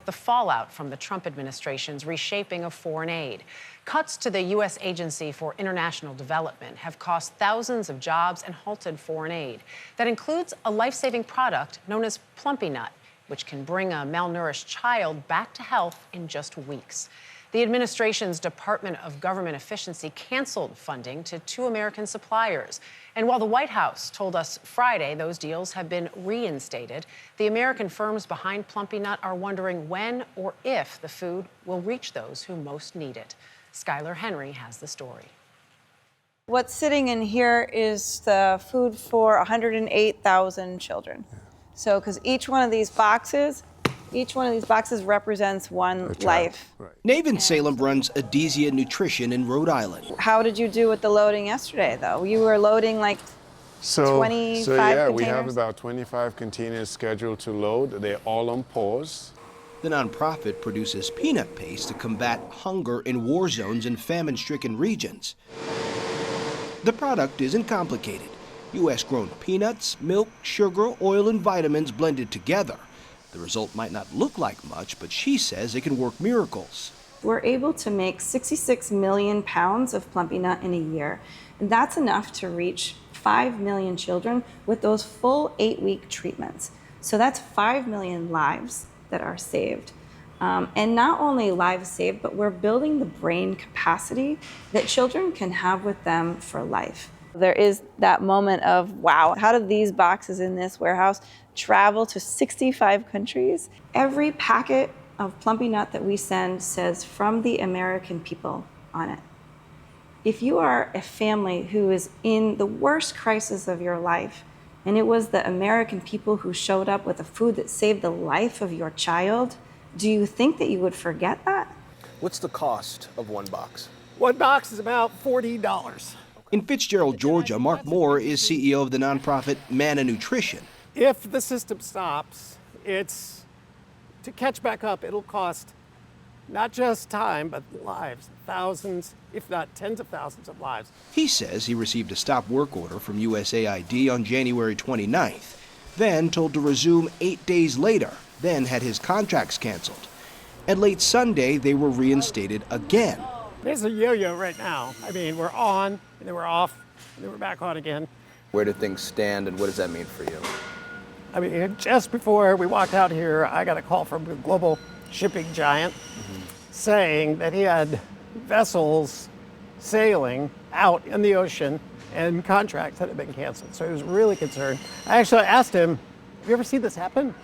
the fallout from the Trump administration's reshaping of foreign aid. Cuts to the U.S. Agency for International Development have cost thousands of jobs and halted foreign aid. That includes a life-saving product known as Plumpynut, which can bring a malnourished child back to health in just weeks. The administration's Department of Government Efficiency canceled funding to 2 American suppliers. And while the White House told us Friday those deals have been reinstated, the American firms behind Plumpynut are wondering when or if the food will reach those who most need it. Skylar Henry has the story. What's sitting in here is the food for 108,000 children. So, because each one of these boxes represents one life. Right. Navin Salem runs Adhesia Nutrition in Rhode Island. How did you do with the loading yesterday, though? You were loading like 25 containers? We have about 25 containers scheduled to load. They're all on pause. The nonprofit produces peanut paste to combat hunger in war zones and famine-stricken regions. The product isn't complicated. U.S.-grown peanuts, milk, sugar, oil, and vitamins blended together. The result might not look like much, but she says it can work miracles. We're able to make 66 million pounds of Plumpynut in a year, and that's enough to reach 5 million children with those full 8-week treatments. So that's 5 million lives that are saved. And not only lives saved, but we're building the brain capacity that children can have with them for life. There is that moment of, wow, how did these boxes in this warehouse travel to 65 countries? Every packet of Plumpynut that we send says, "From the American people" on it. If you are a family who is in the worst crisis of your life, and it was the American people who showed up with the food that saved the life of your child, do you think that you would forget that? What's the cost of one box? One box is about $40. In Fitzgerald, Georgia, Mark Moore is CEO of the nonprofit Malnutrition. If the system stops, it's to catch back up, it'll cost not just time, but lives, thousands, if not tens of thousands of lives. He says he received a stop work order from USAID on January 29th, then told to resume 8 days later, then had his contracts canceled. And late Sunday, they were reinstated again. There's a yo-yo right now. I mean, we're on, and then we're off, and then we're back on again. Where do things stand, and what does that mean for you? I mean, just before we walked out here, I got a call from a global shipping giant saying that he had vessels sailing out in the ocean and contracts that had been canceled. So he was really concerned. I actually asked him, have you ever seen this happen?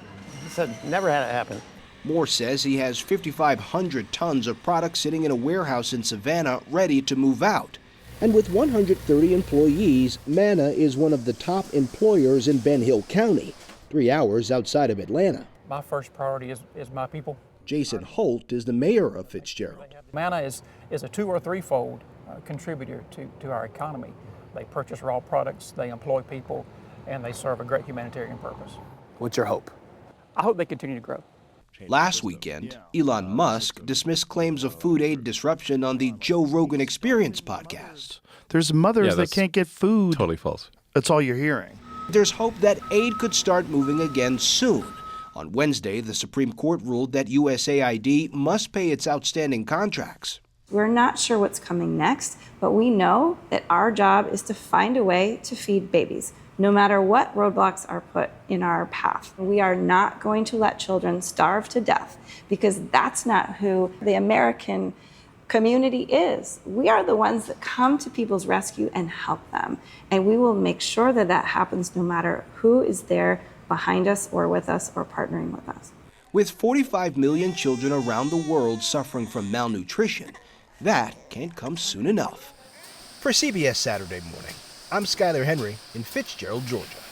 He said, never had it happen. Moore says he has 5,500 tons of product sitting in a warehouse in Savannah ready to move out. And with 130 employees, Manna is one of the top employers in Ben Hill County, 3 hours outside of Atlanta. My first priority is my people. Jason Holt is the mayor of Fitzgerald. Manna is a 2- or 3-fold contributor to our economy. They purchase raw products, they employ people, and they serve a great humanitarian purpose. What's your hope? I hope they continue to grow. Last weekend, Elon Musk dismissed claims of food aid disruption on the Joe Rogan Experience podcast. There's mothers that can't get food. Totally false. That's all you're hearing. There's hope that aid could start moving again soon. On Wednesday, the Supreme Court ruled that USAID must pay its outstanding contracts. We're not sure what's coming next, but we know that our job is to find a way to feed babies, no matter what roadblocks are put in our path. We are not going to let children starve to death, because that's not who the American community is. We are the ones that come to people's rescue and help them. And we will make sure that that happens no matter who is there behind us or with us or partnering with us. With 45 million children around the world suffering from malnutrition, that can't come soon enough. For CBS Saturday Morning, I'm Skylar Henry in Fitzgerald, Georgia.